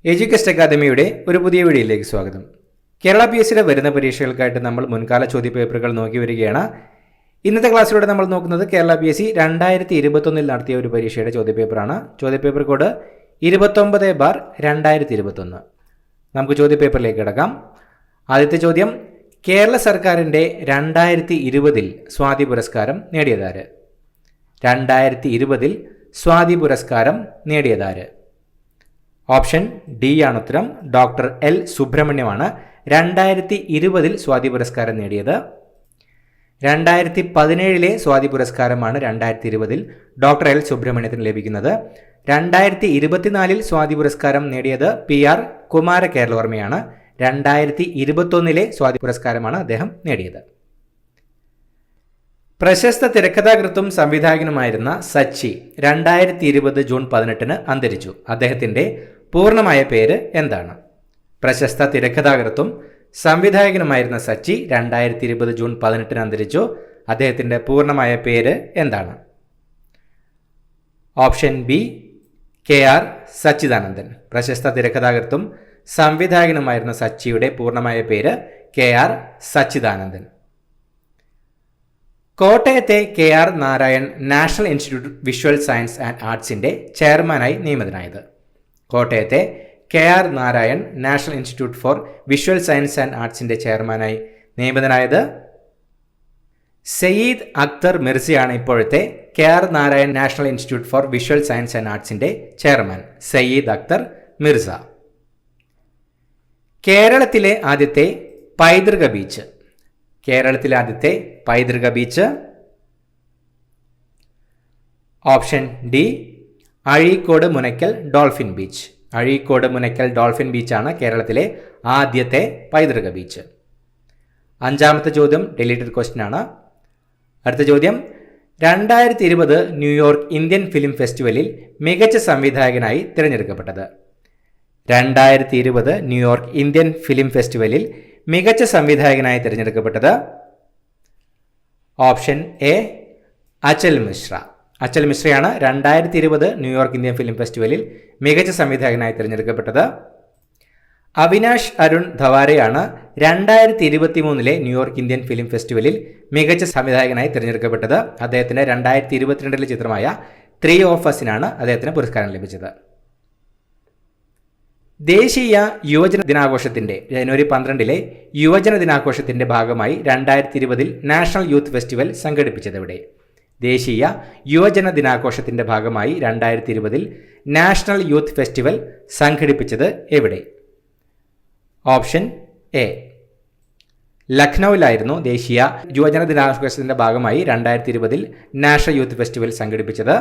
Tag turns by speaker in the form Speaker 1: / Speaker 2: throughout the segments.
Speaker 1: എഡ്യൂകസ്റ്റ് അക്കാദമിയുടെ ഒരു പുതിയ വീഡിയോയിലേക്ക് സ്വാഗതം. കേരള PSCയുടെ വരുന്ന പരീക്ഷകൾക്കായിട്ട് നമ്മൾ മുൻകാല ചോദ്യപേപ്പറുകൾ നോക്കി വരികയാണ്. ഇന്നത്തെ ക്ലാസ്സിലൂടെ നമ്മൾ നോക്കുന്നത് കേരള PSC 2021 നടത്തിയ ഒരു പരീക്ഷയുടെ ചോദ്യപേപ്പറാണ്. ചോദ്യപേപ്പർ കോഡ് 29/2021. നമുക്ക് ചോദ്യപേപ്പറിലേക്ക് കിടക്കാം. ആദ്യത്തെ ചോദ്യം, കേരള സർക്കാരിൻ്റെ 2020 സ്വാതി പുരസ്കാരം നേടിയതാര്? 2020 സ്വാതി പുരസ്കാരം നേടിയതാര്? ഓപ്ഷൻ ഡി ആണ് ഉത്തരം. ഡോക്ടർ എൽ സുബ്രഹ്മണ്യമാണ് 2020 സ്വാതി പുരസ്കാരം നേടിയത്. 2017 സ്വാതി പുരസ്കാരമാണ് 2020 ഡോക്ടർ എൽ സുബ്രഹ്മണ്യത്തിന് ലഭിക്കുന്നത്. 2024 സ്വാതി പുരസ്കാരം നേടിയത് PR കുമാര കേരളവർമ്മയാണ്. 2021 സ്വാതി പുരസ്കാരമാണ് അദ്ദേഹം നേടിയത്. പ്രശസ്ത തിരക്കഥാകൃത്തും സംവിധായകനുമായിരുന്ന സച്ചി 2020 ജൂൺ 18 അന്തരിച്ചു. അദ്ദേഹത്തിൻ്റെ പൂർണ്ണമായ പേര് എന്താണ്? പ്രശസ്ത തിരക്കഥാകൃത്തും സംവിധായകനുമായിരുന്ന സച്ചി 2020 ജൂൺ 18 അന്തരിച്ചു. അദ്ദേഹത്തിൻ്റെ പൂർണ്ണമായ പേര് എന്താണ്? Option B KR Sachidanandan. പ്രശസ്ത തിരക്കഥാകൃത്തും സംവിധായകനുമായിരുന്ന സച്ചിയുടെ പൂർണ്ണമായ പേര് KR സച്ചിദാനന്ദൻ. കോട്ടയത്തെ KR Narayan national institute visual science and ആർട്സിൻ്റെ ചെയർമാനായി നിയമിതനായത്? കോട്ടയത്തെ KR Narayan national institute for visual science and ആർട്സിൻ്റെ ചെയർമാനായി നിയമിതനായത് സയ്യിദ് അക്തർ മിർസയാണ്. ഇപ്പോഴത്തെ KR Narayan national institute for visual science and ആർട്സിൻ്റെ ചെയർമാൻ സയ്യിദ് അക്തർ മിർസ. കേരളത്തിലെ ആദ്യത്തെ പൈതൃക ബീച്ച്? കേരളത്തിലെ ആദ്യത്തെ പൈതൃക beach? Option D Azhikode Munakkal dolphin beach. Azhikode Munakkal dolphin ബീച്ചാണ് കേരളത്തിലെ ആദ്യത്തെ പൈതൃക ബീച്ച്. അഞ്ചാമത്തെ ചോദ്യം ഡിലീറ്റഡ് ക്വസ്റ്റ്യൻ ആണ്. അടുത്ത ചോദ്യം, 2020 ന്യൂയോർക്ക് ഇന്ത്യൻ ഫിലിം ഫെസ്റ്റിവലിൽ മികച്ച സംവിധായകനായി തിരഞ്ഞെടുക്കപ്പെട്ടത്? 2020 ന്യൂയോർക്ക് ഇന്ത്യൻ ഫിലിം ഫെസ്റ്റിവലിൽ മികച്ച സംവിധായകനായി തിരഞ്ഞെടുക്കപ്പെട്ടത് ഓപ്ഷൻ എ അചൽ മിശ്ര. അചൽ മിശ്രയാണ് 2020 ന്യൂയോർക്ക് ഇന്ത്യൻ ഫിലിം ഫെസ്റ്റിവലിൽ മികച്ച സംവിധായകനായി തിരഞ്ഞെടുക്കപ്പെട്ടത്. അവിനാഷ് അരുൺ ധവാരെയാണ് 2023 ന്യൂയോർക്ക് ഇന്ത്യൻ ഫിലിം ഫെസ്റ്റിവലിൽ മികച്ച സംവിധായകനായി തിരഞ്ഞെടുക്കപ്പെട്ടത്. അദ്ദേഹത്തിന് 2022 ചിത്രമായ 3 of Usനാണ് അദ്ദേഹത്തിന് പുരസ്കാരം ലഭിച്ചത്. ദേശീയ യുവജന ദിനാഘോഷത്തിൻ്റെ ജനുവരി 12 യുവജന ദിനാഘോഷത്തിൻ്റെ ഭാഗമായി 2020 നാഷണൽ യൂത്ത് ഫെസ്റ്റിവൽ സംഘടിപ്പിച്ചതെവിടെ? ദേശീയ യുവജന ദിനാഘോഷത്തിൻ്റെ ഭാഗമായി 2020 നാഷണൽ യൂത്ത് ഫെസ്റ്റിവൽ സംഘടിപ്പിച്ചത് എവിടെ? ഓപ്ഷൻ എ ലക്നൌവിലായിരുന്നു ദേശീയ യുവജന ദിനാഘോഷത്തിൻ്റെ ഭാഗമായി 2020 നാഷണൽ യൂത്ത് ഫെസ്റ്റിവൽ സംഘടിപ്പിച്ചത്.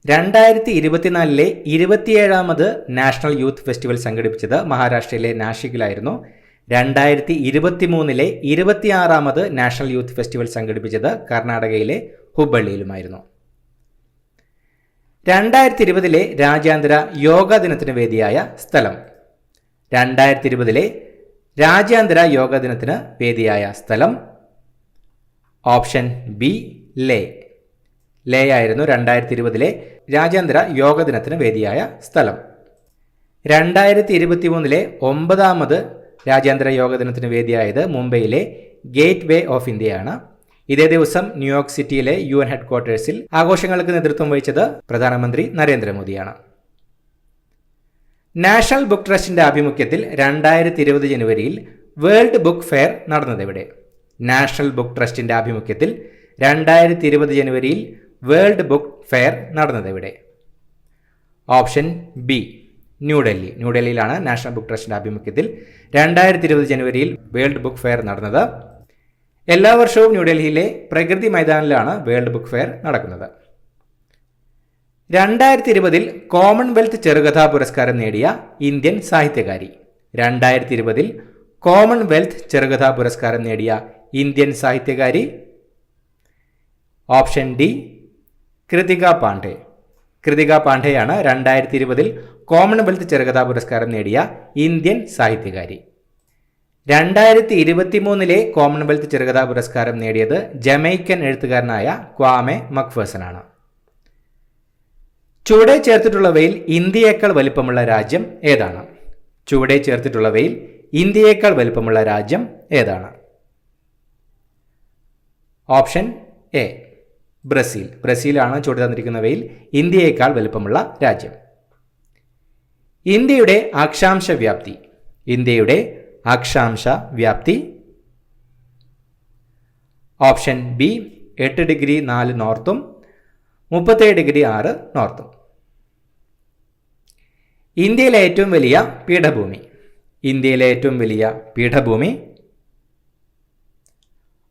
Speaker 1: 2024 27ാമത് നാഷണൽ യൂത്ത് ഫെസ്റ്റിവൽ സംഘടിപ്പിച്ചത് മഹാരാഷ്ട്രയിലെ നാഷിക്കിലായിരുന്നു. 2023 26ാമത് നാഷണൽ യൂത്ത് ഫെസ്റ്റിവൽ സംഘടിപ്പിച്ചത് കർണാടകയിലെ ഹുബ്ബള്ളിയിലുമായിരുന്നു. 2020 രാജ്യാന്തര യോഗാ ദിനത്തിന് വേദിയായ സ്ഥലം? 2020 രാജ്യാന്തര യോഗാ ദിനത്തിന് വേദിയായ സ്ഥലം ഓപ്ഷൻ ബി ലേ. ലേ ആയിരുന്നു 2020 രാജ്യാന്തര യോഗ ദിനത്തിന് വേദിയായ സ്ഥലം. 2023 9ാമത് രാജ്യാന്തര യോഗ ദിനത്തിന് വേദിയായത് മുംബൈയിലെ ഗേറ്റ് വേ ഓഫ് ഇന്ത്യയാണ്. ഇതേ ദിവസം ന്യൂയോർക്ക് സിറ്റിയിലെ UN ഹെഡ്ക്വാർട്ടേഴ്സിൽ ആഘോഷങ്ങൾക്ക് നേതൃത്വം വഹിച്ചത് പ്രധാനമന്ത്രി നരേന്ദ്രമോദിയാണ്. നാഷണൽ ബുക്ക് ട്രസ്റ്റിന്റെ ആഭിമുഖ്യത്തിൽ 2020 ജനുവരിയിൽ വേൾഡ് ബുക്ക് ഫെയർ നടന്നതെവിടെ? നാഷണൽ ബുക്ക് ട്രസ്റ്റിന്റെ ആഭിമുഖ്യത്തിൽ 2020 ജനുവരിയിൽ വേൾഡ് ബുക്ക് ഫെയർ നടന്നതെവിടെ? Option B New Delhi. ന്യൂഡൽഹിയിലാണ് നാഷണൽ ബുക്ക് ട്രസ്റ്റിന്റെ ആഭിമുഖ്യത്തിൽ 2020 ജനുവരിയിൽ വേൾഡ് ബുക്ക് ഫെയർ നടന്നത്. എല്ലാ വർഷവും ന്യൂഡൽഹിയിലെ പ്രകൃതി മൈതാനിലാണ് വേൾഡ് ബുക്ക് ഫെയർ നടക്കുന്നത്. 2020 കോമൺവെൽത്ത് ചെറുകഥാ പുരസ്കാരം നേടിയ ഇന്ത്യൻ സാഹിത്യകാരി? 2020 കോമൺവെൽത്ത് ചെറുകഥാ പുരസ്കാരം നേടിയ ഇന്ത്യൻ സാഹിത്യകാരി? Option D Kritika Pandey. കൃതിക പാണ്ഡെയാണ് 2020 കോമൺവെൽത്ത് ചെറുകഥാ പുരസ്കാരം നേടിയ ഇന്ത്യൻ സാഹിത്യകാരി. 2023 കോമൺവെൽത്ത് ചെറുകഥാ പുരസ്കാരം നേടിയത് ജമൈക്കൻ എഴുത്തുകാരനായ ക്വാമെ മക്ഫേഴ്സൺ ആണ്. ചുവടെ ചേർത്തിട്ടുള്ളവയിൽ ഇന്ത്യയേക്കാൾ വലിപ്പമുള്ള രാജ്യം ഏതാണ്? ചുവടെ ചേർത്തിട്ടുള്ളവയിൽ ഇന്ത്യയേക്കാൾ വലിപ്പമുള്ള രാജ്യം ഏതാണ്? Option A Brazil. ബ്രസീലാണ് ചുവടെ തന്നിരിക്കുന്നവയിൽ ഇന്ത്യയേക്കാൾ വലിപ്പമുള്ള രാജ്യം. ഇന്ത്യയുടെ അക്ഷാംശ വ്യാപ്തി. ഇന്ത്യയുടെ അക്ഷാംശ വ്യാപ്തി. Option B 8 degree 4 നോർത്തും 37 degree 6 നോർത്തും. ഇന്ത്യയിലെ ഏറ്റവും വലിയ പീഠഭൂമി. ഇന്ത്യയിലെ ഏറ്റവും വലിയ പീഠഭൂമി.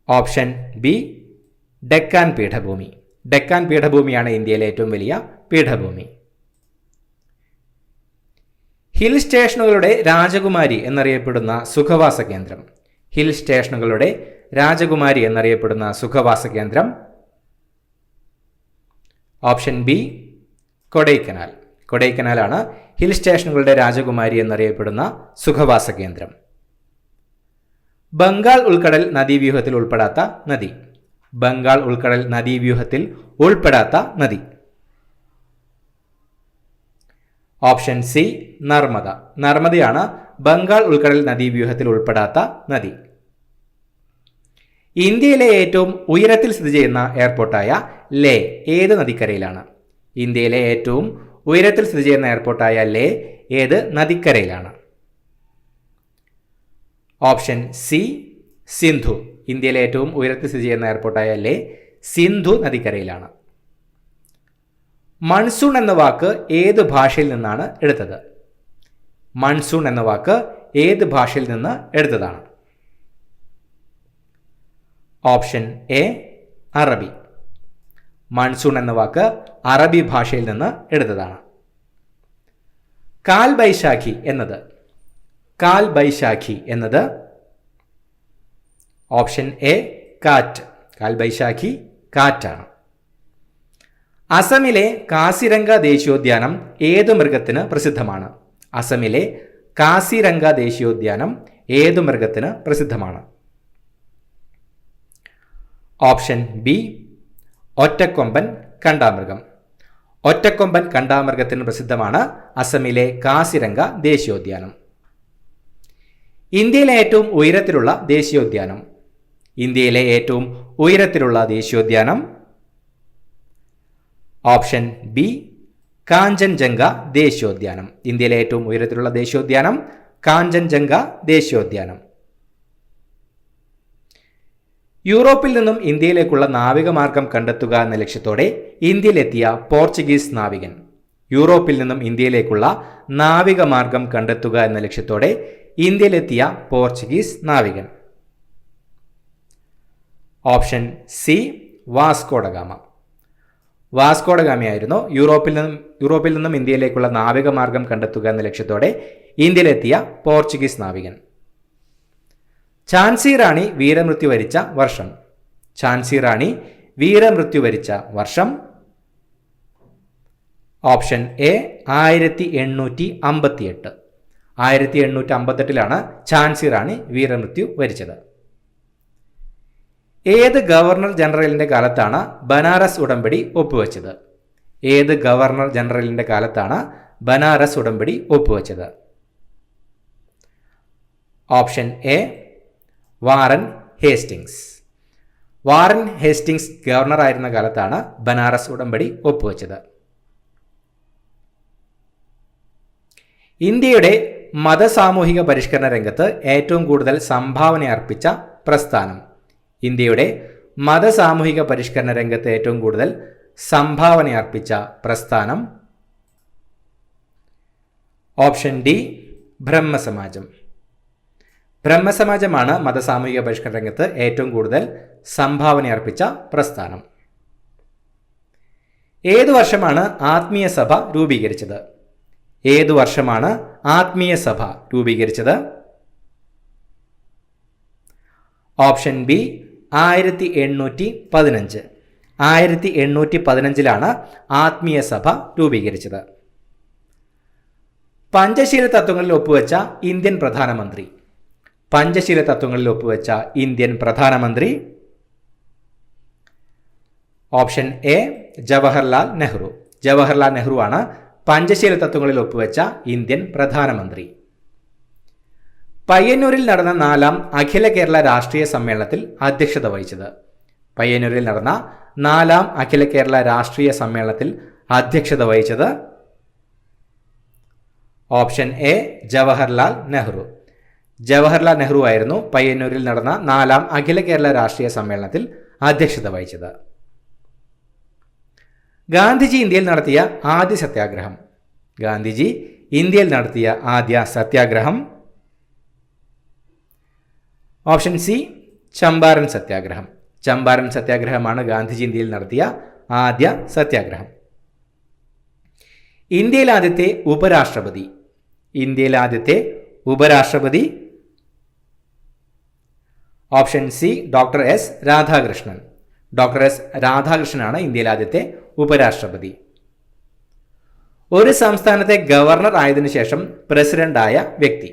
Speaker 1: ഓപ്ഷൻ ബി ഡെക്കാൻ പീഠഭൂമി. ഡെക്കാൻ പീഠഭൂമിയാണ് ഇന്ത്യയിലെ ഏറ്റവും വലിയ പീഠഭൂമി. ഹിൽ സ്റ്റേഷനുകളുടെ രാജകുമാരി എന്നറിയപ്പെടുന്ന സുഖവാസ കേന്ദ്രം. ഹിൽ സ്റ്റേഷനുകളുടെ രാജകുമാരി എന്നറിയപ്പെടുന്ന സുഖവാസ കേന്ദ്രം. Option B Kodaikanal. കൊടൈക്കനാലാണ് ഹിൽ സ്റ്റേഷനുകളുടെ രാജകുമാരി എന്നറിയപ്പെടുന്ന സുഖവാസ കേന്ദ്രം. ബംഗാൾ ഉൾക്കടൽ നദീവ്യൂഹത്തിൽ ഉൾപ്പെടാത്ത നദി. ബംഗാൾ ഉൾക്കടൽ നദീവ്യൂഹത്തിൽ ഉൾപ്പെടാത്ത നദി. Option C Narmada. നർമ്മദയാണ് ബംഗാൾ ഉൾക്കടൽ നദീവ്യൂഹത്തിൽ ഉൾപ്പെടാത്ത നദി. ഇന്ത്യയിലെ ഏറ്റവും ഉയരത്തിൽ സ്ഥിതി ചെയ്യുന്ന എയർപോർട്ടായ ലേ ഏത് നദിക്കരയിലാണ്? ഇന്ത്യയിലെ ഏറ്റവും ഉയരത്തിൽ സ്ഥിതി ചെയ്യുന്ന എയർപോർട്ടായ ലേ ഏത് നദിക്കരയിലാണ്? Option C Sindhu. ഇന്ത്യയിലെ ഏറ്റവും ഉയരത്തിൽ സ്ഥിതി ചെയ്യുന്ന എയർപോർട്ടായ ലേ സിന്ധു നദിക്കരയിലാണ്. മൺസൂൺ എന്ന വാക്ക് ഏത് ഭാഷയിൽ നിന്നാണ് എടുത്തത്? മൺസൂൺ എന്ന വാക്ക് ഏത് ഭാഷയിൽ നിന്ന് എടുത്തതാണ്? ഓപ്ഷൻ എ അറബി. മൺസൂൺ എന്ന വാക്ക് അറബി ഭാഷയിൽ നിന്ന് എടുത്തതാണ്. കാൽ ബൈശാഖി എന്നത്. കാൽ ബൈശാഖി എന്നത്. ഓപ്ഷൻ എ കാറ്റ്. കാൽ ബൈശാഖി കാറ്റാണ്. അസമിലെ കാസിരംഗ ദേശീയോദ്യാനം ഏത് മൃഗത്തിന് പ്രസിദ്ധമാണ്? അസമിലെ കാസിരംഗ ദേശീയോദ്യാനം ഏത് മൃഗത്തിന് പ്രസിദ്ധമാണ്? Option B ഒറ്റക്കൊമ്പൻ കണ്ടാമൃഗം. ഒറ്റക്കൊമ്പൻ കണ്ടാമൃഗത്തിന് പ്രസിദ്ധമാണ് അസമിലെ കാസിരംഗ ദേശീയോദ്യാനം. ഇന്ത്യയിലെ ഏറ്റവും ഉയരത്തിലുള്ള ദേശീയോദ്യാനം. ഇന്ത്യയിലെ ഏറ്റവും ഉയരത്തിലുള്ള ദേശീയോദ്യാനം. ഓപ്ഷൻ ബി കാഞ്ചൻജംഗ ദേശീയോദ്യാനം. ഇന്ത്യയിലെ ഏറ്റവും ഉയരത്തിലുള്ള ദേശീയോദ്യാനം കാഞ്ചൻജംഗ ദേശീയോദ്യാനം. യൂറോപ്പിൽ നിന്നും ഇന്ത്യയിലേക്കുള്ള നാവിക മാർഗം കണ്ടെത്തുക എന്ന ലക്ഷ്യത്തോടെ ഇന്ത്യയിലെത്തിയ പോർച്ചുഗീസ് നാവികൻ. യൂറോപ്പിൽ നിന്നും ഇന്ത്യയിലേക്കുള്ള നാവിക മാർഗം കണ്ടെത്തുക എന്ന ലക്ഷ്യത്തോടെ ഇന്ത്യയിലെത്തിയ പോർച്ചുഗീസ് നാവികൻ. Option C Vasco da Gama. വാസ്കോഡഗാമയായിരുന്നു യൂറോപ്പിൽ നിന്നും ഇന്ത്യയിലേക്കുള്ള നാവിക മാർഗം കണ്ടെത്തുക എന്ന ലക്ഷ്യത്തോടെ ഇന്ത്യയിലെത്തിയ പോർച്ചുഗീസ് നാവികൻ. ഝാൻസി റാണി വീരമൃത്യു വരിച്ച വർഷം. ഝാൻസി റാണി വീരമൃത്യു വരിച്ച വർഷം. Option A 1858. 1858 ഝാൻസി റാണി വീരമൃത്യു വരിച്ചത്. ഏത് ഗവർണർ ജനറലിന്റെ കാലത്താണ് ബനാറസ് ഉടമ്പടി ഒപ്പുവെച്ചത്? ഏത് ഗവർണർ ജനറലിന്റെ കാലത്താണ് ബനാറസ് ഉടമ്പടി ഒപ്പുവെച്ചത്? Option A Warren Hastings. Warren Hastings governor ആയിരുന്ന കാലത്താണ് ബനാറസ് ഉടമ്പടി ഒപ്പുവെച്ചത്. ഇന്ത്യയുടെ മതസാമൂഹിക പരിഷ്കരണ രംഗത്ത് ഏറ്റവും കൂടുതൽ സംഭാവന അർപ്പിച്ച പ്രസ്ഥാനം. ഇന്ത്യയുടെ മതസാമൂഹിക പരിഷ്കരണ രംഗത്ത് ഏറ്റവും കൂടുതൽ സംഭാവന അർപ്പിച്ച പ്രസ്ഥാനം. ഓപ്ഷൻ ഡി ബ്രഹ്മസമാജം. ബ്രഹ്മസമാജമാണ് മതസാമൂഹിക പരിഷ്കരണ രംഗത്ത് ഏറ്റവും കൂടുതൽ സംഭാവന അർപ്പിച്ച പ്രസ്ഥാനം. ഏതു വർഷമാണ് ആത്മീയ സഭ രൂപീകരിച്ചത്? ഏതു വർഷമാണ് ആത്മീയ സഭ രൂപീകരിച്ചത്? Option B 1815. 1815 ആത്മീയ സഭ രൂപീകരിച്ചത്. പഞ്ചശീല തത്വങ്ങളിൽ ഒപ്പുവെച്ച ഇന്ത്യൻ പ്രധാനമന്ത്രി. പഞ്ചശീല തത്വങ്ങളിൽ ഒപ്പുവെച്ച ഇന്ത്യൻ പ്രധാനമന്ത്രി. Option A Jawaharlal Nehru. ജവഹർലാൽ നെഹ്റു ആണ് പഞ്ചശീല തത്വങ്ങളിൽ ഒപ്പുവെച്ച ഇന്ത്യൻ പ്രധാനമന്ത്രി. പയ്യന്നൂരിൽ നടന്ന 4ാം അഖില കേരള രാഷ്ട്രീയ സമ്മേളനത്തിൽ അധ്യക്ഷത വഹിച്ചത്. പയ്യന്നൂരിൽ നടന്ന 4ാം അഖില കേരള രാഷ്ട്രീയ സമ്മേളനത്തിൽ അധ്യക്ഷത വഹിച്ചത് ഓപ്ഷൻ എ ജവഹർലാൽ നെഹ്റു. ജവഹർലാൽ നെഹ്റു ആയിരുന്നു പയ്യന്നൂരിൽ നടന്ന 4ാം അഖില കേരള രാഷ്ട്രീയ സമ്മേളനത്തിൽ അധ്യക്ഷത വഹിച്ചത്. ഗാന്ധിജി ഇന്ത്യയിൽ നടത്തിയ ആദ്യ സത്യാഗ്രഹം. ഗാന്ധിജി ഇന്ത്യയിൽ നടത്തിയ ആദ്യ സത്യാഗ്രഹം ഓപ്ഷൻ സി ചമ്പാരൻ സത്യാഗ്രഹം. ചമ്പാരൻ സത്യാഗ്രഹമാണ് ഗാന്ധിജി ഇന്ത്യയിൽ നടത്തിയ ആദ്യ സത്യാഗ്രഹം. ഇന്ത്യയിലെ ആദ്യത്തെ ഉപരാഷ്ട്രപതി. ഇന്ത്യയിലെ ആദ്യത്തെ ഉപരാഷ്ട്രപതി option C doctor S Radhakrishnan. Doctor S രാധാകൃഷ്ണനാണ് ഇന്ത്യയിലെ ആദ്യത്തെ ഉപരാഷ്ട്രപതി. ഒരു സംസ്ഥാനത്തെ ഗവർണർ ആയതിനു ശേഷം പ്രസിഡന്റായ വ്യക്തി.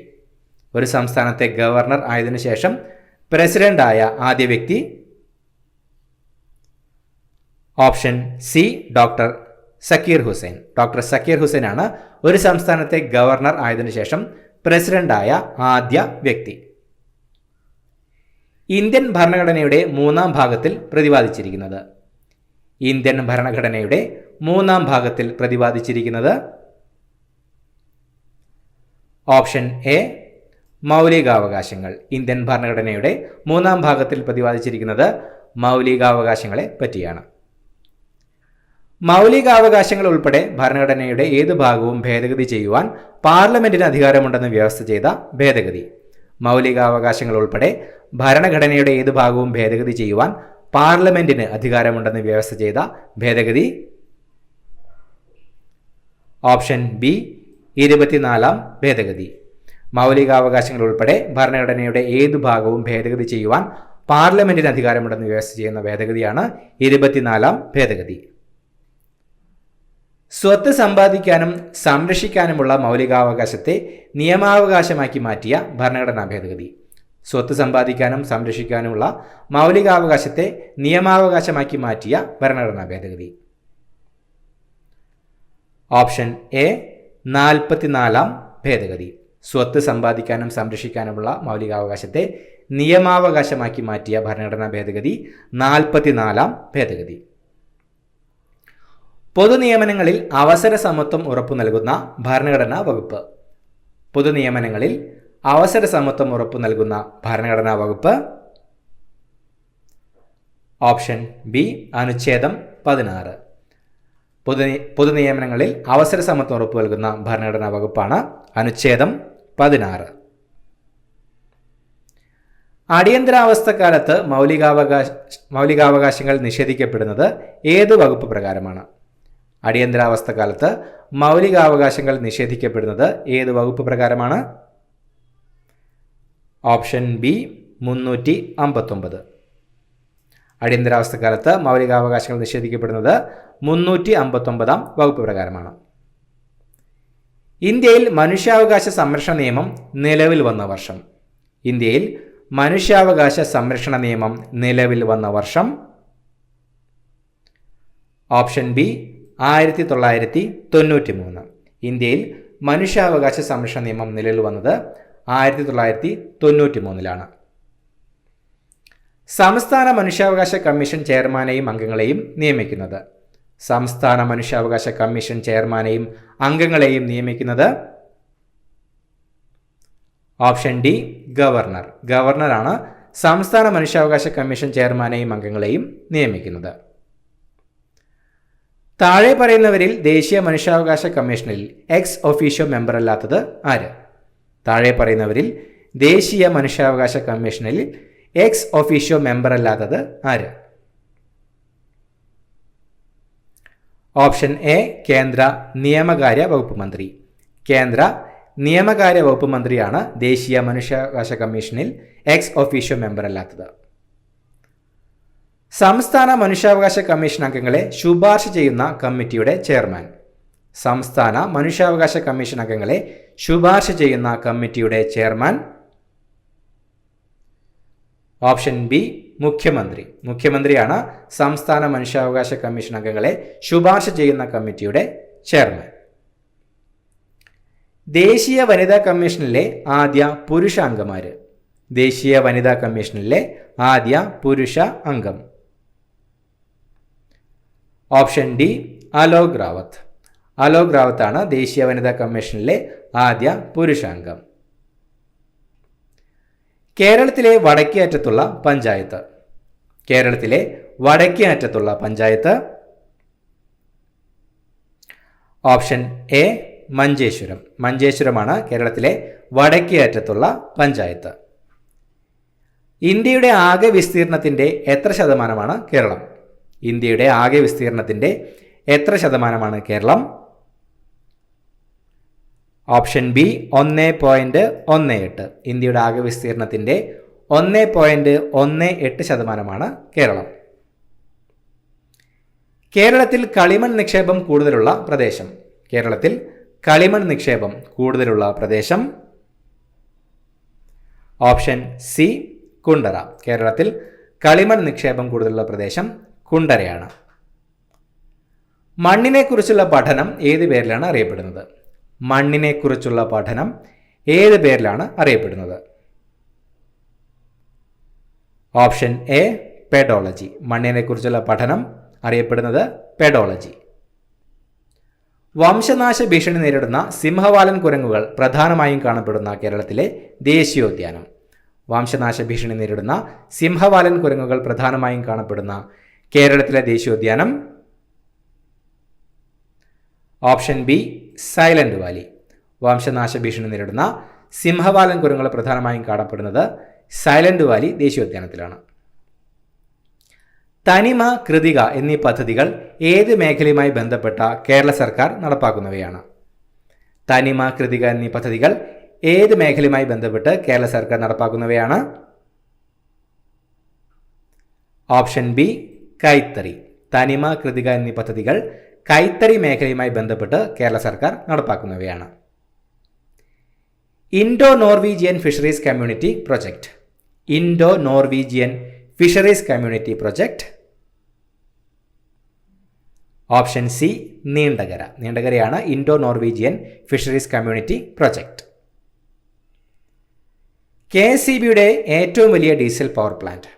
Speaker 1: ഒരു സംസ്ഥാനത്തെ ഗവർണർ ആയതിനു ശേഷം പ്രസിഡന്റായ ആദ്യ വ്യക്തി option C doctor Zakir Hussain. Doctor Zakir Hussain ആണ് ഒരു സംസ്ഥാനത്തെ ഗവർണർ ആയതിനു ശേഷം പ്രസിഡന്റായ ആദ്യ വ്യക്തി. ഇന്ത്യൻ ഭരണഘടനയുടെ 3ാം ഭാഗത്തിൽ പ്രതിപാദിച്ചിരിക്കുന്നത്. ഇന്ത്യൻ ഭരണഘടനയുടെ 3ാം ഭാഗത്തിൽ പ്രതിപാദിച്ചിരിക്കുന്നത് ഓപ്ഷൻ എ മൗലികാവകാശങ്ങൾ. ഇന്ത്യൻ ഭരണഘടനയുടെ 3ാം ഭാഗത്തിൽ പ്രതിപാദിച്ചിരിക്കുന്നത് മൗലികാവകാശങ്ങളെ പറ്റിയാണ്. മൗലികാവകാശങ്ങൾ ഉൾപ്പെടെ ഭരണഘടനയുടെ ഏത് ഭാഗവും ഭേദഗതി ചെയ്യുവാൻ പാർലമെന്റിന് അധികാരമുണ്ടെന്ന് വ്യവസ്ഥ ചെയ്ത ഭേദഗതി. മൗലികാവകാശങ്ങൾ ഉൾപ്പെടെ ഭരണഘടനയുടെ ഏത് ഭാഗവും ഭേദഗതി ചെയ്യുവാൻ പാർലമെന്റിന് അധികാരമുണ്ടെന്ന് വ്യവസ്ഥ ചെയ്ത ഭേദഗതി ഓപ്ഷൻ ബി 24ാം ഭേദഗതി. മൗലികാവകാശങ്ങൾ ഉൾപ്പെടെ ഭരണഘടനയുടെ ഏത് ഭാഗവും ഭേദഗതി ചെയ്യുവാൻ പാർലമെന്റിന് അധികാരമുണ്ടെന്ന് വ്യവസ്ഥ ചെയ്യുന്ന ഭേദഗതിയാണ് 24ാം ഭേദഗതി. സ്വത്ത് സമ്പാദിക്കാനും സംരക്ഷിക്കാനുമുള്ള മൗലികാവകാശത്തെ നിയമാവകാശമാക്കി മാറ്റിയ ഭരണഘടനാ ഭേദഗതി. സ്വത്ത് സമ്പാദിക്കാനും സംരക്ഷിക്കാനുമുള്ള മൗലികാവകാശത്തെ നിയമാവകാശമാക്കി മാറ്റിയ ഭരണഘടനാ ഭേദഗതി ഓപ്ഷൻ എ 44ാം ഭേദഗതി. സ്വത്ത് സമ്പാദിക്കാനും സംരക്ഷിക്കാനുമുള്ള മൗലികാവകാശത്തെ നിയമാവകാശമാക്കി മാറ്റിയ ഭരണഘടനാ ഭേദഗതി 44ാം ഭേദഗതി. പൊതുനിയമനങ്ങളിൽ അവസര സമത്വം ഉറപ്പു നൽകുന്ന ഭരണഘടനാ വകുപ്പ്. പൊതുനിയമനങ്ങളിൽ അവസര സമത്വം ഉറപ്പു നൽകുന്ന ഭരണഘടനാ വകുപ്പ് ഓപ്ഷൻ ബി അനുച്ഛേദം 16. പൊതുനിയമനങ്ങളിൽ അവസര സമത്വം ഉറപ്പു നൽകുന്ന ഭരണഘടനാ വകുപ്പാണ് അനുച്ഛേദം 16. അടിയന്തരാവസ്ഥക്കാലത്ത് മൗലികാവകാശങ്ങൾ നിഷേധിക്കപ്പെടുന്നത് ഏത് വകുപ്പ് പ്രകാരമാണ്? അടിയന്തരാവസ്ഥക്കാലത്ത് മൗലികാവകാശങ്ങൾ നിഷേധിക്കപ്പെടുന്നത് ഏത് വകുപ്പ് പ്രകാരമാണ്? Option B 359. അടിയന്തരാവസ്ഥക്കാലത്ത് മൗലികാവകാശങ്ങൾ നിഷേധിക്കപ്പെടുന്നത് 359ാം വകുപ്പ് പ്രകാരമാണ്. ഇന്ത്യയിൽ മനുഷ്യാവകാശ സംരക്ഷണ നിയമം നിലവിൽ വന്ന വർഷം. ഇന്ത്യയിൽ മനുഷ്യാവകാശ സംരക്ഷണ നിയമം നിലവിൽ വന്ന വർഷം ഓപ്ഷൻ ബി 1993. ഇന്ത്യയിൽ മനുഷ്യാവകാശ സംരക്ഷണ നിയമം നിലവിൽ വന്നത് 1993ലാണ്. സംസ്ഥാന മനുഷ്യാവകാശ കമ്മീഷൻ ചെയർമാനെയും അംഗങ്ങളെയും നിയമിക്കുന്നത്. സംസ്ഥാന മനുഷ്യാവകാശ കമ്മീഷൻ ചെയർമാനെയും അംഗങ്ങളെയും നിയമിക്കുന്നത് ഓപ്ഷൻ ഡി ഗവർണർ. ഗവർണറാണ് സംസ്ഥാന മനുഷ്യാവകാശ കമ്മീഷൻ ചെയർമാനെയും അംഗങ്ങളെയും നിയമിക്കുന്നത്. താഴെ പറയുന്നവരിൽ ദേശീയ മനുഷ്യാവകാശ കമ്മീഷനിൽ എക്സ് ഒഫീഷ്യോ മെമ്പർ അല്ലാത്തത് ആര്? താഴെ പറയുന്നവരിൽ ദേശീയ മനുഷ്യാവകാശ കമ്മീഷനിൽ എക്സ് ഒഫീഷ്യോ മെമ്പർ അല്ലാത്തത് ആര്? ഓപ്ഷൻ എ കേന്ദ്ര നിയമകാര്യ വകുപ്പ് മന്ത്രി. കേന്ദ്ര നിയമകാര്യ വകുപ്പ് മന്ത്രിയാണ് ദേശീയ മനുഷ്യാവകാശ കമ്മീഷനിൽ എക്സ് ഒഫീഷ്യോ മെമ്പർ അല്ലാത്തത്. സംസ്ഥാന മനുഷ്യാവകാശ കമ്മീഷൻ അംഗങ്ങളെ ശുപാർശ ചെയ്യുന്ന കമ്മിറ്റിയുടെ ചെയർമാൻ. സംസ്ഥാന മനുഷ്യാവകാശ കമ്മീഷൻ അംഗങ്ങളെ ശുപാർശ ചെയ്യുന്ന കമ്മിറ്റിയുടെ ചെയർമാൻ ഓപ്ഷൻ ബി മുഖ്യമന്ത്രി. മുഖ്യമന്ത്രിയാണ് സംസ്ഥാന മനുഷ്യാവകാശ കമ്മീഷൻ അംഗങ്ങളെ ശുപാർശ ചെയ്യുന്ന കമ്മിറ്റിയുടെ ചെയർമാൻ. ദേശീയ വനിതാ കമ്മീഷനിലെ ആദ്യ പുരുഷ അംഗമാര്? ദേശീയ വനിതാ കമ്മീഷനിലെ ആദ്യ പുരുഷ അംഗം? Option D Alok Rawat. അലോക് റാവത്താണ് ദേശീയ വനിതാ കമ്മീഷനിലെ ആദ്യ പുരുഷ അംഗം. കേരളത്തിലെ വടക്കേ അറ്റത്തുള്ള പഞ്ചായത്ത്? കേരളത്തിലെ വടക്കേ അറ്റത്തുള്ള പഞ്ചായത്ത്? Option A Manjeshwaram. മഞ്ചേശ്വരമാണ് കേരളത്തിലെ വടക്കേ അറ്റത്തുള്ള പഞ്ചായത്ത്. ഇന്ത്യയുടെ ആകെ വിസ്തീർണത്തിന്റെ എത്ര ശതമാനമാണ് കേരളം? ഇന്ത്യയുടെ ആകെ വിസ്തീർണത്തിന്റെ എത്ര ശതമാനമാണ് കേരളം? Option B 1.18. ഇന്ത്യയുടെ ആകെ വിസ്തീർണത്തിന്റെ 1.18% കേരളം. കേരളത്തിൽ കളിമൺ നിക്ഷേപം കൂടുതലുള്ള പ്രദേശം? കേരളത്തിൽ കളിമൺ നിക്ഷേപം കൂടുതലുള്ള പ്രദേശം? Option C Kundara. കേരളത്തിൽ കളിമൺ നിക്ഷേപം കൂടുതലുള്ള പ്രദേശം കുണ്ടറയാണ്. മണ്ണിനെക്കുറിച്ചുള്ള പഠനം ഏത് പേരിലാണ് അറിയപ്പെടുന്നത്? മണ്ണിനെക്കുറിച്ചുള്ള പഠനം ഏത് പേരിലാണ് അറിയപ്പെടുന്നത്? Option A pedology. മണ്ണിനെക്കുറിച്ചുള്ള പഠനം അറിയപ്പെടുന്നത് പെഡോളജി. വംശനാശ ഭീഷണി നേരിടുന്ന സിംഹവാലൻ കുരങ്ങുകൾ പ്രധാനമായും കാണപ്പെടുന്ന കേരളത്തിലെ ദേശീയോദ്യാനം? വംശനാശ ഭീഷണി നേരിടുന്ന സിംഹവാലൻ കുരങ്ങുകൾ പ്രധാനമായും കാണപ്പെടുന്ന കേരളത്തിലെ ദേശീയോദ്യാനം? Option B silent Valley. വംശനാശ ഭീഷണി നേരിടുന്ന സിംഹവാലൻ കുരങ്ങുകൾ പ്രധാനമായും കാണപ്പെടുന്നത് സൈലന്റ് വാലി ദേശീയോദ്യാനത്തിലാണ്. തനിമ, കൃതിക എന്നീ പദ്ധതികൾ ഏത് മേഖലയുമായി ബന്ധപ്പെട്ട കേരള സർക്കാർ നടപ്പാക്കുന്നവയാണ്? തനിമ, കൃതിക എന്നീ പദ്ധതികൾ ഏത് മേഖലയുമായി ബന്ധപ്പെട്ട് കേരള സർക്കാർ നടപ്പാക്കുന്നവയാണ്? ഓപ്ഷൻ ബി കൈത്തറി. തനിമ, കൃതിക എന്നീ പദ്ധതികൾ കൈത്തറി മേഖലയുമായി ബന്ധപ്പെട്ട് കേരള സർക്കാർ നടപ്പാക്കുന്നവയാണ്. Indo Norwegian fisheries community project? Indo Norwegian fisheries community project? Option C Neendakara. നീണ്ടകരയാണ് Indo Norwegian fisheries community project. KSEBയുടെ ഏറ്റവും വലിയ ഡീസൽ പവർ പ്ലാന്റ്?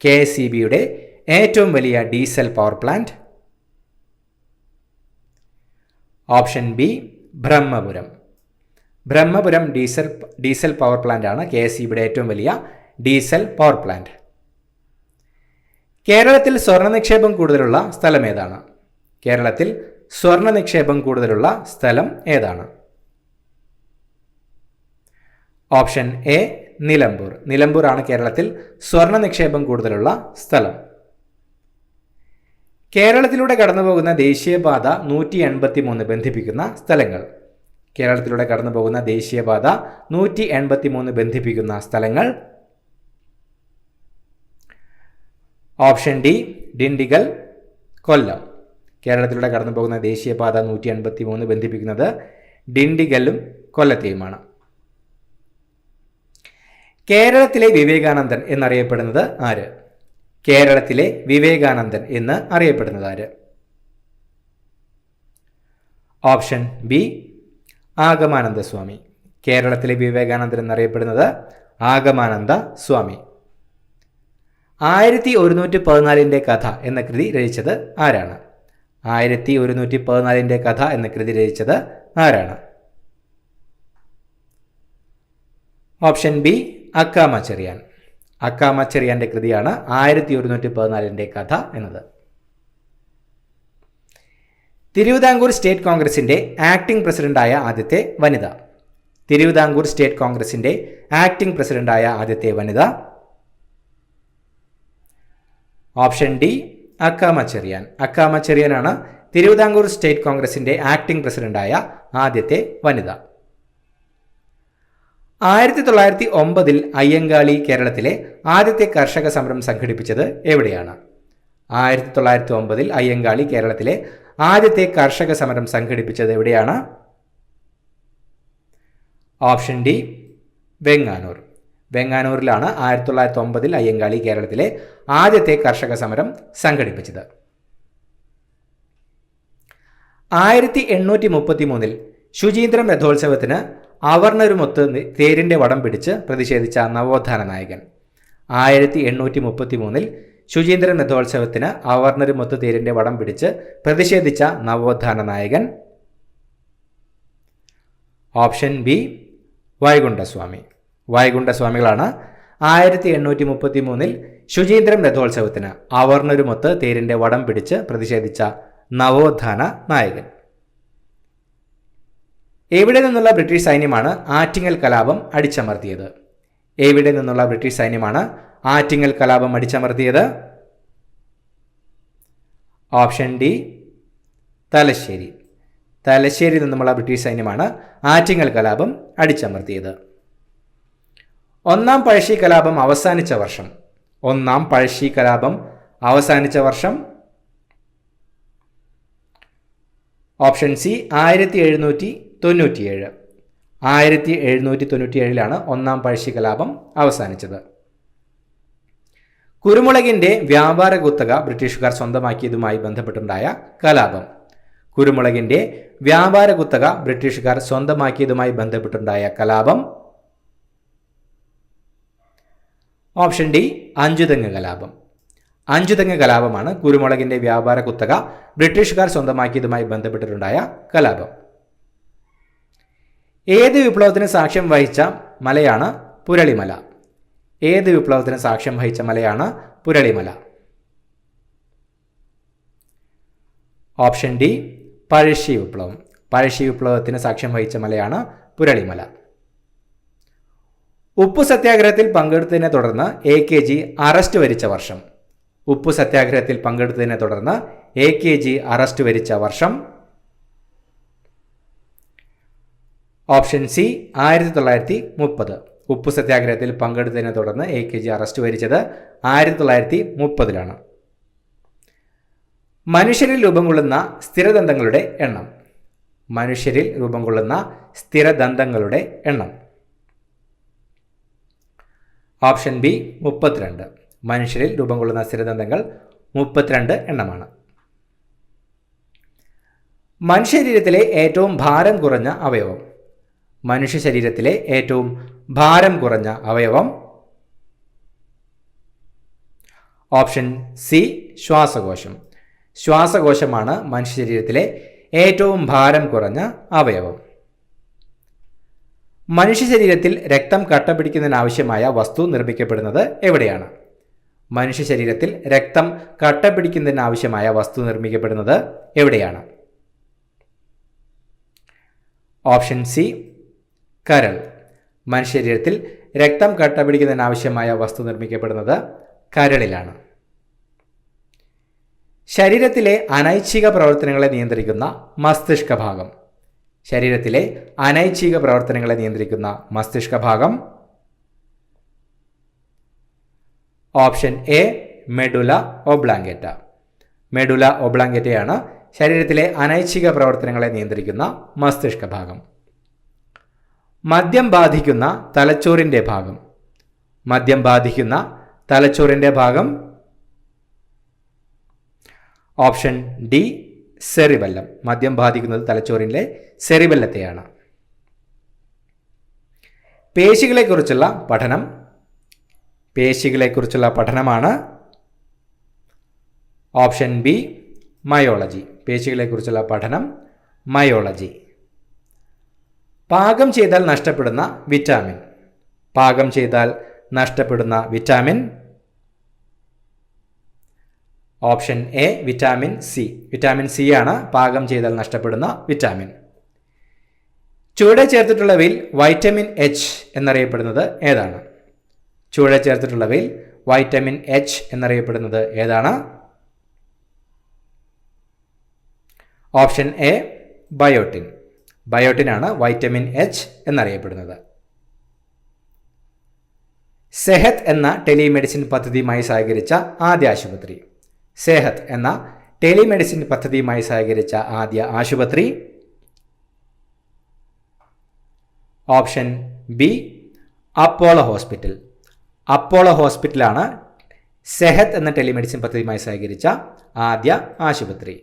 Speaker 1: KSEBയുടെ ഏറ്റവും വലിയ diesel power plant? Option B Brahmapuram. Brahmapuram diesel power plant ആണ് KSEBയുടെ ഏറ്റവും വലിയ ഡീസൽ പവർ പ്ലാന്റ്. കേരളത്തിൽ സ്വർണ്ണ നിക്ഷേപം കൂടുതലുള്ള സ്ഥലം ഏതാണ്? കേരളത്തിൽ സ്വർണ്ണ നിക്ഷേപം കൂടുതലുള്ള സ്ഥലം ഏതാണ്? Option A Nilambur. നിലമ്പൂർ ആണ് കേരളത്തിൽ സ്വർണ്ണ നിക്ഷേപം കൂടുതലുള്ള സ്ഥലം. കേരളത്തിലൂടെ കടന്നുപോകുന്ന ദേശീയപാത 183 ബന്ധിപ്പിക്കുന്ന സ്ഥലങ്ങൾ? കേരളത്തിലൂടെ കടന്നുപോകുന്ന ദേശീയപാത 183 ബന്ധിപ്പിക്കുന്ന സ്ഥലങ്ങൾ? ഓപ്ഷൻ ഡി ഡിണ്ടിഗൽ, കൊല്ലം. കേരളത്തിലൂടെ കടന്നുപോകുന്ന ദേശീയപാത 183 ബന്ധിപ്പിക്കുന്നത് ഡിണ്ടിഗലും കൊല്ലത്തെയുമാണ്. കേരളത്തിലെ വിവേകാനന്ദൻ എന്നറിയപ്പെടുന്നത് ആര്? കേരളത്തിലെ വിവേകാനന്ദൻ എന്ന് അറിയപ്പെടുന്നത് ആര്? ഓപ്ഷൻ ബി ആഗമാനന്ദ സ്വാമി. കേരളത്തിലെ വിവേകാനന്ദൻ എന്നറിയപ്പെടുന്നത് ആഗമാനന്ദ സ്വാമി. 1114 കഥ എന്ന കൃതി രചിച്ചത് ആരാണ്? 1114 കഥ എന്ന കൃതി രചിച്ചത് ആരാണ്? Option B Akkamma Cherian. അക്കാമ ചെറിയാന്റെ കൃതിയാണ് 1114 കഥ എന്നത്. തിരുവിതാംകൂർ സ്റ്റേറ്റ് കോൺഗ്രസിന്റെ ആക്ടിംഗ് പ്രസിഡന്റായ ആദ്യത്തെ വനിത? തിരുവിതാംകൂർ സ്റ്റേറ്റ് കോൺഗ്രസിന്റെ ആക്ടിംഗ് പ്രസിഡന്റായ ആദ്യത്തെ വനിത? Option D Akkamma Cherian. അക്കാമ ചെറിയാനാണ് തിരുവിതാംകൂർ സ്റ്റേറ്റ് കോൺഗ്രസിന്റെ ആക്ടിംഗ് പ്രസിഡന്റായ ആദ്യത്തെ വനിത. 1909 അയ്യങ്കാളി കേരളത്തിലെ ആദ്യത്തെ കർഷക സമരം സംഘടിപ്പിച്ചത് എവിടെയാണ്? 1909 അയ്യങ്കാളി കേരളത്തിലെ ആദ്യത്തെ കർഷക സമരം സംഘടിപ്പിച്ചത് എവിടെയാണ്? Option D Venganoor. വെങ്ങാനൂരിലാണ് 1909 അയ്യങ്കാളി കേരളത്തിലെ ആദ്യത്തെ കർഷക സമരം സംഘടിപ്പിച്ചത്. 1833 ശുചീന്ദ്രം രഥോത്സവത്തിന് അവർണരുമൊത്ത് തേരിന്റെ വടം പിടിച്ച് പ്രതിഷേധിച്ച നവോത്ഥാന നായകൻ. 1833 ശുചീന്ദ്രം രഥോത്സവത്തിന് അവർണരുമൊത്ത് തേരിന്റെ വടം പിടിച്ച് പ്രതിഷേധിച്ച നവോത്ഥാന നായകൻ. Option B Vaikunda Swami. വൈകുണ്ഠസ്വാമികളാണ് 1833 ശുചീന്ദ്രം രഥോത്സവത്തിന് അവർണരുമൊത്ത് തേരിന്റെ വടം പിടിച്ച് പ്രതിഷേധിച്ച നവോത്ഥാന നായകൻ. എവിടെ നിന്നുള്ള ബ്രിട്ടീഷ് സൈന്യമാണ് ആറ്റിങ്ങൽ കലാപം അടിച്ചമർത്തിയത്? എവിടെ നിന്നുള്ള ബ്രിട്ടീഷ് സൈന്യമാണ് ആറ്റിങ്ങൽ കലാപം അടിച്ചമർത്തിയത്? Option D Thalassery. തലശ്ശേരിയിൽ നിന്നുമുള്ള ബ്രിട്ടീഷ് സൈന്യമാണ് ആറ്റിങ്ങൽ കലാപം അടിച്ചമർത്തിയത്. ഒന്നാം പഴശ്ശി കലാപം അവസാനിച്ച വർഷം. ഒന്നാം പഴശ്ശി കലാപം അവസാനിച്ച വർഷം. Option C 1797. 1797 ഒന്നാം പഴശ്ശി കലാപം അവസാനിച്ചത്. കുരുമുളകിന്റെ വ്യാപാര കുത്തക ബ്രിട്ടീഷുകാർ സ്വന്തമാക്കിയതുമായി ബന്ധപ്പെട്ടുണ്ടായ കലാപം. കുരുമുളകിന്റെ വ്യാപാര കുത്തക ബ്രിട്ടീഷുകാർ സ്വന്തമാക്കിയതുമായി ബന്ധപ്പെട്ടുണ്ടായ കലാപം. ഓപ്ഷൻ ഡി അഞ്ചുതെങ്ങ് കലാപം. അഞ്ചുതെങ്ങ് കലാപമാണ് കുരുമുളകിന്റെ വ്യാപാര കുത്തക ബ്രിട്ടീഷുകാർ സ്വന്തമാക്കിയതുമായി ബന്ധപ്പെട്ടിട്ടുണ്ടായ കലാപം. ഏത് വിപ്ലവത്തിന് സാക്ഷ്യം വഹിച്ച മലയാണ് പുരളിമല? ഏത് വിപ്ലവത്തിന് സാക്ഷ്യം വഹിച്ച മലയാണ് പുരളിമല? ഓപ്ഷൻ ഡി പഴശ്ശി വിപ്ലവം. പഴശ്ശി വിപ്ലവത്തിന് സാക്ഷ്യം വഹിച്ച മലയാണ് പുരളിമല. ഉപ്പു സത്യാഗ്രഹത്തിൽ പങ്കെടുത്തതിനെ തുടർന്ന് AKG അറസ്റ്റ് വരിച്ച വർഷം. ഉപ്പു സത്യാഗ്രഹത്തിൽ പങ്കെടുത്തതിനെ തുടർന്ന് AKG അറസ്റ്റ് വരിച്ച വർഷം. Option C 1930. ഉപ്പു സത്യാഗ്രഹത്തിൽ പങ്കെടുത്തതിനെ തുടർന്ന് AKG അറസ്റ്റ് വരിച്ചത് 1930. മനുഷ്യരിൽ രൂപം കൊള്ളുന്ന സ്ഥിരദന്തങ്ങളുടെ എണ്ണം. മനുഷ്യരിൽ രൂപം കൊള്ളുന്ന സ്ഥിരദന്തങ്ങളുടെ എണ്ണം. Option B 32. മനുഷ്യരിൽ രൂപം കൊള്ളുന്ന സ്ഥിരദന്തങ്ങൾ 32 എണ്ണമാണ്. മനുഷ്യ ശരീരത്തിലെ ഏറ്റവും ഭാരം കുറഞ്ഞ അവയവം. മനുഷ്യ ശരീരത്തിലെ ഏറ്റവും ഭാരം കുറഞ്ഞ അവയവം. ഓപ്ഷൻ സി ശ്വാസകോശം. ശ്വാസകോശമാണ് മനുഷ്യ ശരീരത്തിലെ ഏറ്റവും ഭാരം കുറഞ്ഞ അവയവം. മനുഷ്യ ശരീരത്തിൽ രക്തം കട്ടപിടിക്കുന്നതിനാവശ്യമായ വസ്തു നിർമ്മിക്കപ്പെടുന്നത് എവിടെയാണ്? മനുഷ്യ ശരീരത്തിൽ രക്തം കട്ടപിടിക്കുന്നതിനാവശ്യമായ വസ്തു നിർമ്മിക്കപ്പെടുന്നത് എവിടെയാണ്? ഓപ്ഷൻ സി കരൾ. മനുഷ്യ ശരീരത്തിൽ രക്തം കട്ടപിടിക്കുന്നതിനാവശ്യമായ വസ്തു നിർമ്മിക്കപ്പെടുന്നത് കരളിലാണ്. ശരീരത്തിലെ അനൈച്ഛിക പ്രവർത്തനങ്ങളെ നിയന്ത്രിക്കുന്ന മസ്തിഷ്ക ഭാഗം. ശരീരത്തിലെ അനൈച്ഛിക പ്രവർത്തനങ്ങളെ നിയന്ത്രിക്കുന്ന മസ്തിഷ്ക ഭാഗം. Option A medulla oblongata. Medulla ഒബ്ലാങ്കേറ്റയാണ് ശരീരത്തിലെ അനൈച്ഛിക പ്രവർത്തനങ്ങളെ നിയന്ത്രിക്കുന്ന മസ്തിഷ്ക ഭാഗം. മദ്യം ബാധിക്കുന്ന തലച്ചോറിൻ്റെ ഭാഗം. മദ്യം ബാധിക്കുന്ന തലച്ചോറിൻ്റെ ഭാഗം. Option D cerebellum. മദ്യം ബാധിക്കുന്നത് തലച്ചോറിലെ സെറിബെല്ലത്തെയാണ്. പേശികളെക്കുറിച്ചുള്ള പഠനം. പേശികളെക്കുറിച്ചുള്ള പഠനമാണ്. Option B myology. പേശികളെക്കുറിച്ചുള്ള പഠനം മയോളജി. പാകം ചെയ്താൽ നഷ്ടപ്പെടുന്ന വിറ്റാമിൻ. പാകം ചെയ്താൽ നഷ്ടപ്പെടുന്ന vitamin. Option A vitamin C. Vitamin C ആണ് പാകം ചെയ്താൽ നഷ്ടപ്പെടുന്ന വിറ്റാമിൻ. ചുവടെ ചേർത്തിട്ടുള്ളവയിൽ വൈറ്റമിൻ എച്ച് എന്നറിയപ്പെടുന്നത് ഏതാണ്? ചുവടെ ചേർത്തിട്ടുള്ളവയിൽ വൈറ്റമിൻ എച്ച് എന്നറിയപ്പെടുന്നത് ഏതാണ്? Option A biotin. ബയോട്ടിനാണ് വൈറ്റമിൻ എച്ച് എന്നറിയപ്പെടുന്നത്. സെഹത്ത് എന്ന ടെലിമെഡിസിൻ പദ്ധതിയുമായി സഹകരിച്ച ആദ്യ ആശുപത്രി. സെഹത്ത് എന്ന ടെലിമെഡിസിൻ പദ്ധതിയുമായി സഹകരിച്ച ആദ്യ ആശുപത്രി. Option B Apollo hospital. Apollo ഹോസ്പിറ്റലാണ് സെഹത്ത് എന്ന ടെലിമെഡിസിൻ പദ്ധതിയുമായി സഹകരിച്ച ആദ്യ ആശുപത്രി.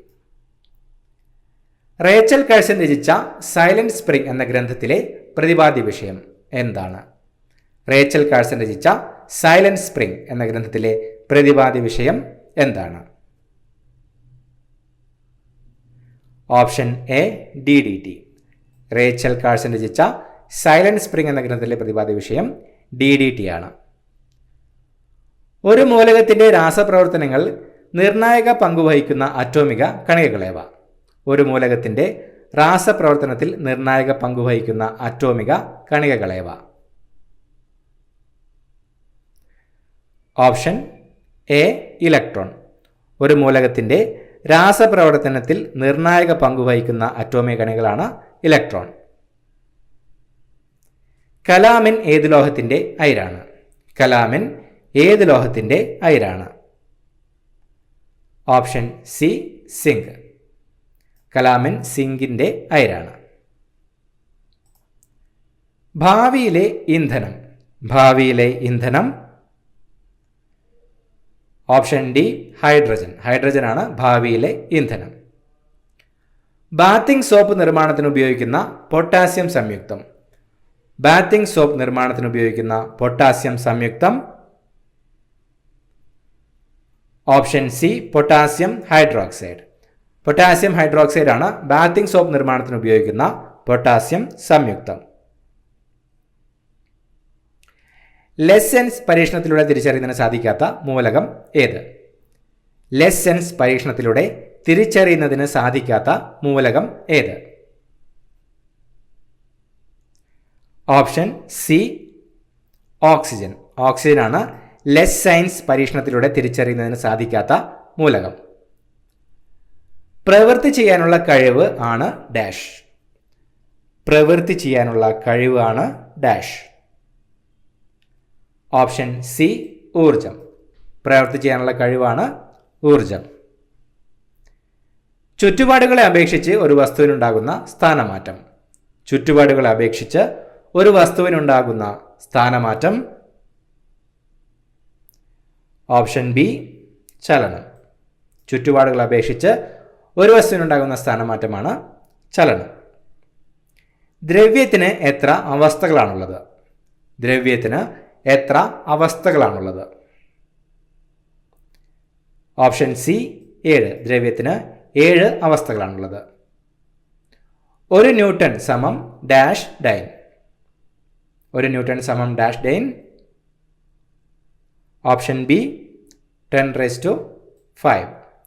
Speaker 1: റേച്ചൽ കാഴ്സൺ രചിച്ച സൈലന്റ് സ്പ്രിംഗ് എന്ന ഗ്രന്ഥത്തിലെ പ്രതിപാദ്യ വിഷയം എന്താണ്? റേച്ചൽ കാഴ്സൺ രചിച്ച സൈലന്റ് സ്പ്രിംഗ് എന്ന ഗ്രന്ഥത്തിലെ പ്രതിപാദ്യ വിഷയം എന്താണ്? Option A DDT. Rachel Carson രചിച്ച സൈലന്റ് സ്പ്രിംഗ് എന്ന ഗ്രന്ഥത്തിലെ പ്രതിപാദ്യ വിഷയം DDT ആണ്. ഒരു മൂലകത്തിന്റെ രാസപ്രവർത്തനങ്ങൾ നിർണായക പങ്കുവഹിക്കുന്ന അറ്റോമിക കണികകളേവ? ഒരു മൂലകത്തിന്റെ രാസപ്രവർത്തനത്തിൽ നിർണായക പങ്കുവഹിക്കുന്ന അറ്റോമിക കണികകളേവ? Option A electron. ഒരു മൂലകത്തിന്റെ രാസപ്രവർത്തനത്തിൽ നിർണായക പങ്കുവഹിക്കുന്ന അറ്റോമിക കണികളാണ് ഇലക്ട്രോൺ. കലാമിൻ ഏത് ലോഹത്തിന്റെ അയിരാണ്? കലാമിൻ ഏത് ലോഹത്തിന്റെ അയിരാണ്? Option C zinc. കലാമിൻ സിങ്കിന്റെ അയിരാണ്. ഭാവിയിലെ ഇന്ധനം. ഭാവിയിലെ ഇന്ധനം ഓപ്ഷൻ ഡി ഹൈഡ്രജൻ. ഹൈഡ്രജനാണ് ഭാവിയിലെ ഇന്ധനം. ബാത്തിംഗ് സോപ്പ് നിർമ്മാണത്തിന് ഉപയോഗിക്കുന്ന പൊട്ടാസ്യം സംയുക്തം. ബാത്തിംഗ് സോപ്പ് നിർമ്മാണത്തിന് ഉപയോഗിക്കുന്ന പൊട്ടാസ്യം സംയുക്തം option C potassium hydroxide. Potassium hydroxide ആണ് ബാത്തിംഗ് സോപ്പ് നിർമ്മാണത്തിന് ഉപയോഗിക്കുന്ന പൊട്ടാസ്യം സംയുക്തം. ലെസ്സെൻസ് പരീക്ഷണത്തിലൂടെ തിരിച്ചറിയുന്നതിന് സാധിക്കാത്ത മൂലകം ഏത്? ലെസ്സെൻസ് പരീക്ഷണത്തിലൂടെ തിരിച്ചറിയുന്നതിന് സാധിക്കാത്ത മൂലകം ഏത്? Option C oxygen. ഓക്സിജൻ ആണ് ലെസ്സെൻസ് പരീക്ഷണത്തിലൂടെ തിരിച്ചറിയുന്നതിന് സാധിക്കാത്ത മൂലകം. പ്രവൃത്തി ചെയ്യാനുള്ള കഴിവ് ആണ് ഡാഷ്. പ്രവൃത്തി ചെയ്യാനുള്ള കഴിവ് ആണ് ഡാഷ്. ഓപ്ഷൻ സി ഊർജം. പ്രവൃത്തി ചെയ്യാനുള്ള കഴിവാണ് ഊർജം. ചുറ്റുപാടുകളെ അപേക്ഷിച്ച് ഒരു വസ്തുവിനുണ്ടാകുന്ന സ്ഥാനമാറ്റം. ചുറ്റുപാടുകളെ അപേക്ഷിച്ച് ഒരു വസ്തുവിനുണ്ടാകുന്ന സ്ഥാനമാറ്റം ഓപ്ഷൻ ബി ചലനം. ചുറ്റുപാടുകളെ അപേക്ഷിച്ച് ഒരു വസ്തുവിനുണ്ടാകുന്ന സ്ഥാനമാറ്റമാണ് ചലനം. ദ്രവ്യത്തിന് എത്ര അവസ്ഥകളാണുള്ളത്? ദ്രവ്യത്തിന് എത്ര അവസ്ഥകളാണുള്ളത്? Option C 7. ദ്രവ്യത്തിന് 7 അവസ്ഥകളാണുള്ളത്. ഒരു ന്യൂട്ടൺ സമം ഡാഷ് ഡൈൻ. ഒരു ന്യൂട്ടൺ സമം ഡാഷ് ഡൈൻ. Option B 10⁵.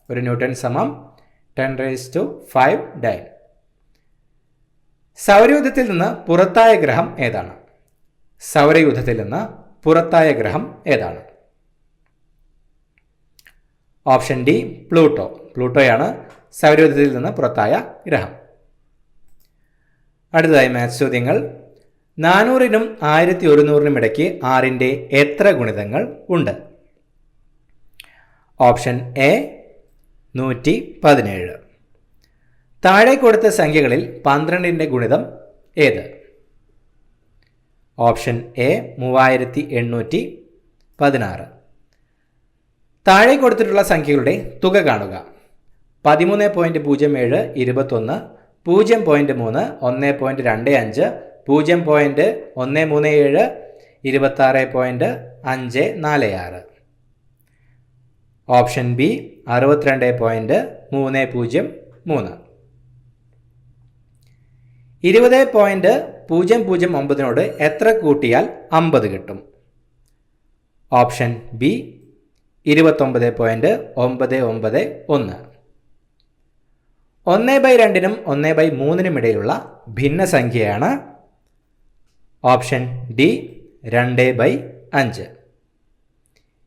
Speaker 1: ഒരു ന്യൂട്ടൺ സമം 10⁵ ഡൈൻ. സൗരയൂഥത്തിൽ നിന്ന് പുറത്തായ ഗ്രഹം ഏതാണ്? സൗരയൂഥത്തിൽ നിന്ന് പുറത്തായ ഗ്രഹം ഏതാണ്? Option D Pluto. പ്ലൂട്ടോയാണ് സൗരയൂഥത്തിൽ നിന്ന് പുറത്തായ ഗ്രഹം. അടുത്തതായി മാത്സ് ചോദ്യങ്ങൾ. 400-നും 1100-നും ഇടയ്ക്ക് 6ന്റെ എത്ര ഗുണിതങ്ങൾ ഉണ്ട്? Option A 117. താഴെ കൊടുത്ത സംഖ്യകളിൽ 12ന്റെ ഗുണിതം ഏത്? Option A 3816. താഴെ കൊടുത്തിട്ടുള്ള സംഖ്യകളുടെ തുക കാണുക. 13.07 21, 0.3 1.25, 0.137 26.546. Option B 62.303. 20.009 എത്ര കൂട്ടിയാൽ 50 കിട്ടും? Option B 29.991. 1/2-നും 1/3-നും ഇടയിലുള്ള ഭിന്നസംഖ്യയാണ് ഓപ്ഷൻ ഡി 2/5.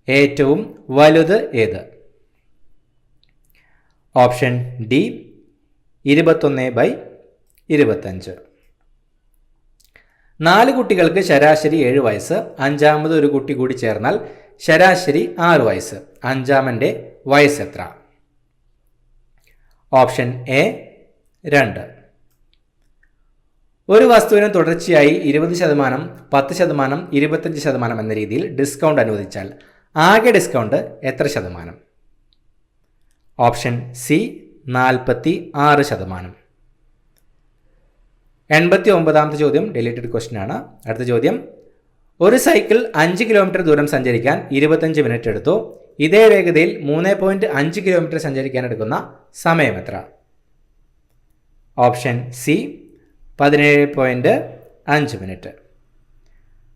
Speaker 1: ഏറ്റവും വലുത് ഏത്? Option D 21/25. 4 കുട്ടികൾക്ക് ശരാശരി 7 വയസ്സ്. അഞ്ചാമത് ഒരു കുട്ടി കൂടി ചേർന്നാൽ ശരാശരി 6 വയസ്സ്. അഞ്ചാമൻ്റെ വയസ്സ് എത്ര? Option A 2. ഒരു വസ്തുവിന് തുടർച്ചയായി 20%, 10%, 25% എന്ന രീതിയിൽ ഡിസ്കൗണ്ട് അനുവദിച്ചാൽ ആകെ ഡിസ്കൗണ്ട് എത്ര ശതമാനം? Option C 46%. 89ാമത്തെ ചോദ്യം ഡിലീറ്റഡ് ക്വസ്റ്റ്യൻ ആണ്. അടുത്ത ചോദ്യം, ഒരു സൈക്കിൾ 5 കിലോമീറ്റർ ദൂരം സഞ്ചരിക്കാൻ 25 മിനിറ്റ് എടുത്തു. ഇതേ വേഗതയിൽ 3.5 കിലോമീറ്റർ സഞ്ചരിക്കാൻ എടുക്കുന്ന സമയം എത്ര? Option C 17.5 minute.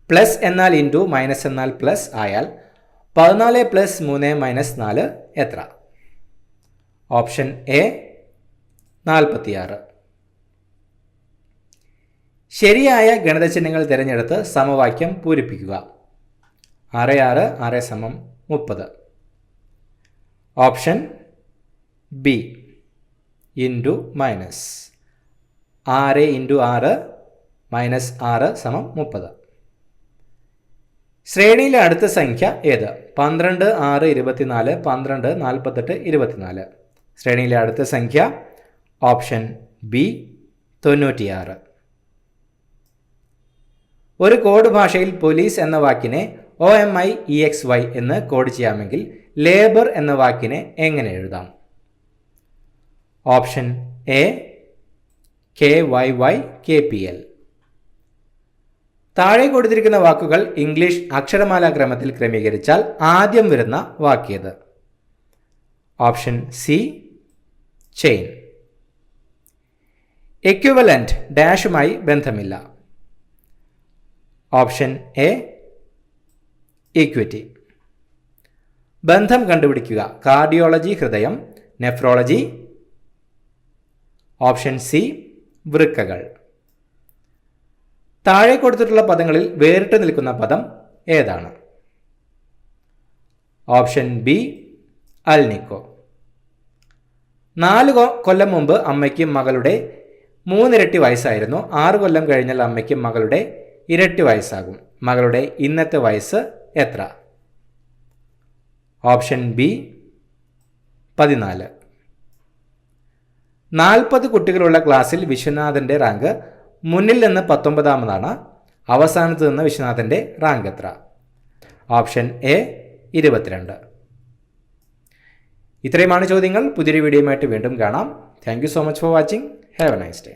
Speaker 1: പ്ലസ് എന്നാൽ ഇൻറ്റു, മൈനസ് എന്നാൽ പ്ലസ് ആയാൽ 14 + 3 - 4 എത്ര? Option A 46. ശരിയായ ഗണിതചിഹ്നങ്ങൾ തിരഞ്ഞെടുത്ത് സമവാക്യം പൂരിപ്പിക്കുക. 6 6 6 30. Option B into minus 6 × 6 - 6 30. ശ്രേണിയിലെ അടുത്ത സംഖ്യ ഏത്? 12 6 24, 12 48 24. ശ്രേണിയിലെ അടുത്ത സംഖ്യ ഓപ്ഷൻ ബി 96. ഒരു കോഡ് ഭാഷയിൽ പോലീസ് എന്ന വാക്കിനെ OMIEXY എന്ന് കോഡ് ചെയ്യാമെങ്കിൽ ലേബർ എന്ന വാക്കിനെ എങ്ങനെ എഴുതാം? Option A KYYKPL. താഴെ കൊടുത്തിരിക്കുന്ന വാക്കുകൾ ഇംഗ്ലീഷ് അക്ഷരമാലാ ക്രമത്തിൽ ക്രമീകരിച്ചാൽ ആദ്യം വരുന്ന വാക്കേത്? Option C chain. എക്വിവലന്റ് ഡാഷുമായി ബന്ധമില്ല. Option A equity. ബന്ധം കണ്ടുപിടിക്കുക. കാർഡിയോളജി ഹൃദയം, നെഫ്രോളജി. ഓപ്ഷൻ സി വൃക്കകൾ. താഴെ കൊടുത്തിട്ടുള്ള പദങ്ങളിൽ വേറിട്ട് നിൽക്കുന്ന പദം ഏതാണ്? Option B alnico. 4 കൊല്ലം മുമ്പ് അമ്മയ്ക്ക് മകളുടെ 3 ഇരട്ടി വയസ്സായിരുന്നു. 6 കൊല്ലം കഴിഞ്ഞാൽ അമ്മയ്ക്ക് മകളുടെ ഇരട്ടി വയസ്സാകും. മകളുടെ ഇന്നത്തെ വയസ്സ് എത്ര? Option B 14. 40 കുട്ടികളുള്ള ക്ലാസ്സിൽ വിശ്വനാഥൻ്റെ റാങ്ക് മുന്നിൽ നിന്ന് 19ാമതാണ്. അവസാനത്ത് നിന്ന് വിശ്വനാഥൻ്റെ റാങ്ക് എത്ര? Option A 22. ഇത്രയുമാണ് ചോദ്യങ്ങൾ. പുതിയൊരു വീഡിയോയുമായിട്ട് വീണ്ടും കാണാം. Thank you so much for watching. Have A nice day.